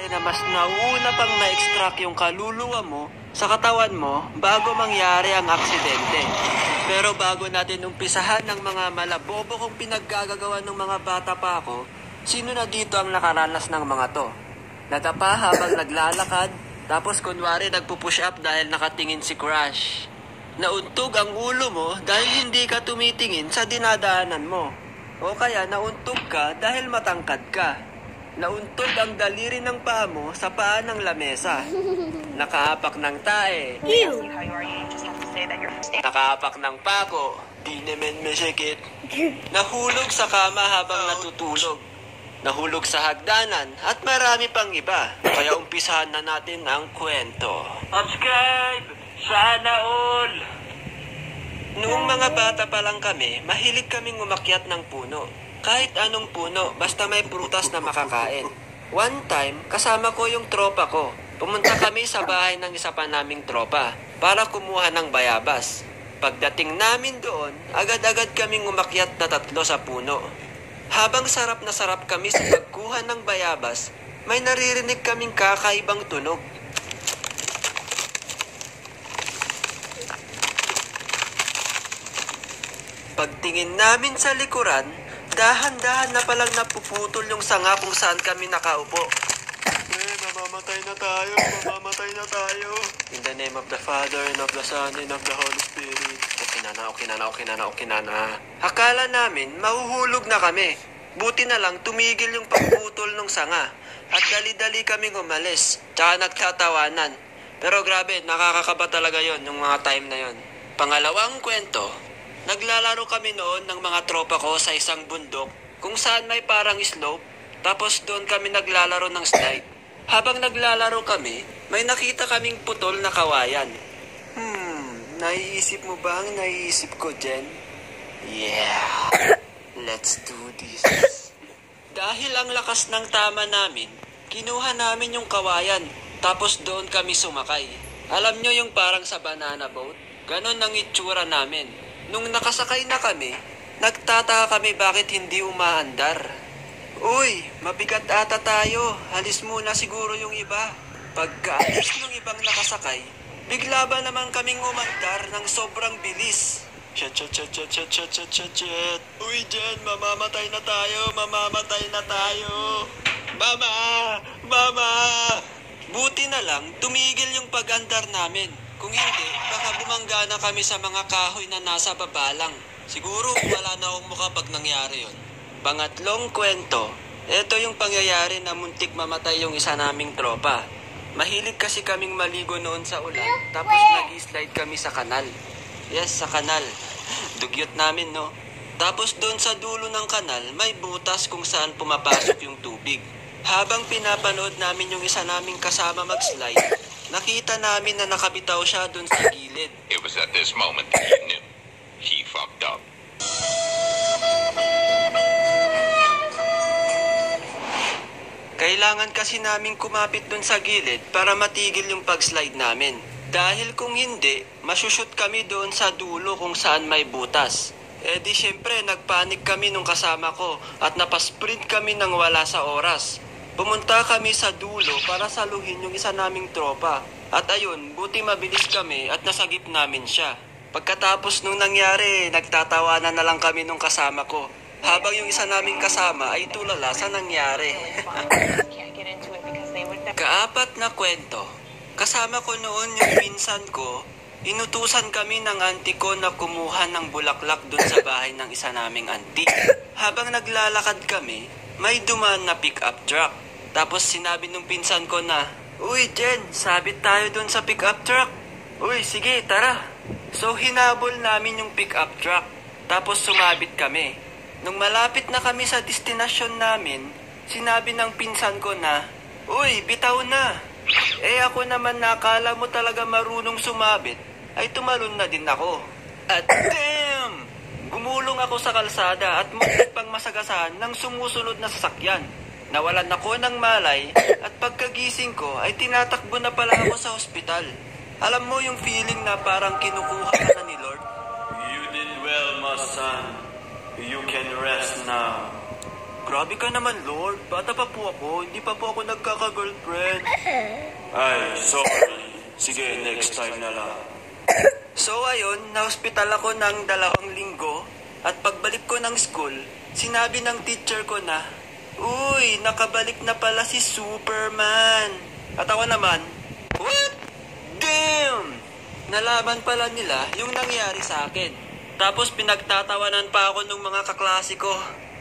na mas nauna pang ma-extract yung kaluluwa mo sa katawan mo bago mangyari ang aksidente. Pero bago natin umpisahan ng mga malabobo kong pinaggagawa ng mga bata pa ako, sino na dito ang nakaranas ng mga to? Nadapa habang naglalakad, tapos kunwari nagpupush up dahil nakatingin si crush. Nauntog ang ulo mo dahil hindi ka tumitingin sa dinadaanan mo. O kaya nauntog ka dahil matangkad ka. Nauntog ang daliri ng paa mo sa paa ng lamesa. Nakaapak ng tae. Nakaapak ng pako. Di naman masikit. Nahulog sa kama habang natutulog. Nahulog sa hagdanan at marami pang iba. Kaya umpisahan na natin ang kwento. Subscribe! Sana all! Noong mga bata pa lang kami, mahilig kaming umakyat ng puno. Kahit anong puno, basta may prutas na makakain. One time, kasama ko yung tropa ko. Pumunta kami sa bahay ng isa pa naming tropa para kumuha ng bayabas. Pagdating namin doon, agad-agad kaming umakyat na 3 sa puno. Habang sarap na sarap kami sa pagkuha ng bayabas, may naririnig kaming kakaibang tunog. Pagtingin namin sa likuran, dahan-dahan na palang napuputol yung sanga kung saan kami nakaupo. Mamamatay na tayo, mamamatay na tayo. In the name of the Father, and of the Son, and of the Holy Spirit. Okay na. Akala namin, mahuhulog na kami. Buti na lang, tumigil yung pagputol ng sanga. At dali-dali kaming umalis, tsaka nagtatawanan. Pero grabe, nakakakaba talaga yon yung mga time na yon. Pangalawang kwento, naglalaro kami noon ng mga tropa ko sa isang bundok kung saan may parang slope, tapos doon kami naglalaro ng slide. Habang naglalaro kami, may nakita kaming putol na kawayan. Naiisip mo ba ang naiisip ko, Jen? Yeah, let's do this. Dahil ang lakas ng tama namin, kinuha namin yung kawayan, tapos doon kami sumakay. Alam nyo yung parang sa banana boat? Ganon ang itsura namin. Nung nakasakay na kami, nagtataka kami bakit hindi umaandar. Uy, mabigat ata tayo. Halis muna siguro yung iba. Pagkaalis ng ibang nakasakay, bigla ba naman kaming umandar ng sobrang bilis. Shit. Uy, Jen, mamamatay na tayo. Mama! Buti na lang, tumigil yung pag-andar namin. Kung hindi, baka bumangga na kami sa mga kahoy na nasa baba lang. Siguro wala na akong mukha pag nangyari yon. Pangatlong kwento, ito yung pangyayari na muntik mamatay yung isa naming tropa. Mahilig kasi kaming maligo noon sa ulan, tapos nag-slide kami sa kanal. Yes, sa kanal. Dugyot namin, no? Tapos doon sa dulo ng kanal, may butas kung saan pumapasok yung tubig. Habang pinapanood namin yung isa naming kasama mag-slide, nakita namin na nakabitaw siya doon sa gilid. It was at this moment that he knew. He fucked up. Kailangan kasi namin kumapit doon sa gilid para matigil yung pag-slide namin. Dahil kung hindi, masushoot kami doon sa dulo kung saan may butas. Eh di syempre, nagpanik kami nung kasama ko at napasprint kami nang wala sa oras. Pumunta kami sa dulo para saluhin yung isa naming tropa. At ayun, buti mabilis kami at nasagip namin siya. Pagkatapos nung nangyari, nagtatawanan na lang kami nung kasama ko. Habang yung isa naming kasama ay tulala sa nangyari. Kaapat na kwento. Kasama ko noon yung pinsan ko. Inutusan kami ng auntie ko na kumuha ng bulaklak dun sa bahay ng isa naming auntie. Habang naglalakad kami, may dumaan na pick-up truck. Tapos sinabi nung pinsan ko na, "Uy Jen, sabit tayo dun sa pick-up truck." "Uy, sige, tara." So hinabol namin yung pick-up truck. Tapos sumabit kami. Nung malapit na kami sa destinasyon namin, sinabi ng pinsan ko na, "Uy, bitaw na." Eh ako naman nakala mo talaga marunong sumabit, ay tumalon na din ako. At damn! Gumulong ako sa kalsada at muntik pang masagasahan ng sumusunod na sasakyan. Nawalan ako ng malay at pagkagising ko ay tinatakbo na pala ako sa ospital. Alam mo yung feeling na parang kinukuha ka na ni Lord? "You did well, my son. You can rest now." Grabe ka naman, Lord. Bata pa po ako. Hindi pa po ako nagkaka-girlfriend. sorry. Sige, next time na lang. So ayun, na-hospital ako ng 2 linggo at pagbalik ko ng school, sinabi ng teacher ko na, "Uy, nakabalik na pala si Superman." At ako naman, "What? Damn!" Nalaman pala nila yung nangyari sa akin. Tapos pinagtatawanan pa ako ng mga kaklase ko.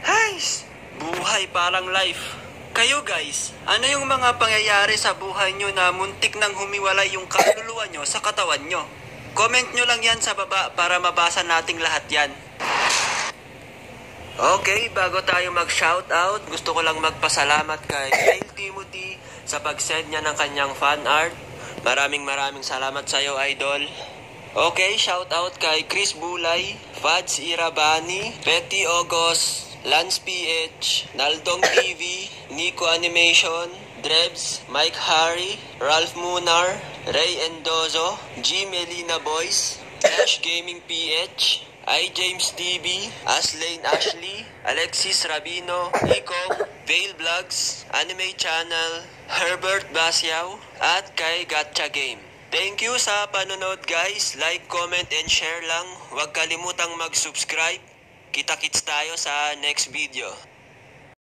Hays! Buhay parang life. Kayo guys, ano yung mga pangyayari sa buhay nyo na muntik nang humiwalay yung kaluluwa nyo sa katawan nyo? Comment nyo lang yan sa baba para mabasa nating lahat yan. Okay, bago tayo mag-shoutout, gusto ko lang magpasalamat kay Neil Timothy sa pag-send niya ng kanyang fan art. Maraming salamat sa iyo, idol. Okay, shoutout kay Chris Bulay, Fads Irabani, Betty August, Lance PH, Naldong TV, Nico Animation, Drebs, Mike Harry, Ralph Munar, Ray Endozo, G Melina Boys, Flash Gaming PH, I James TV, Aslane Ashley, Alexis Rabino, Nicom, Vale Vlogs, Anime Channel, Herbert Basiao, at kay Gacha Game. Thank you sa panonood guys. Like, comment, and share lang. Huwag kalimutang mag-subscribe. Kita-kits tayo sa next video.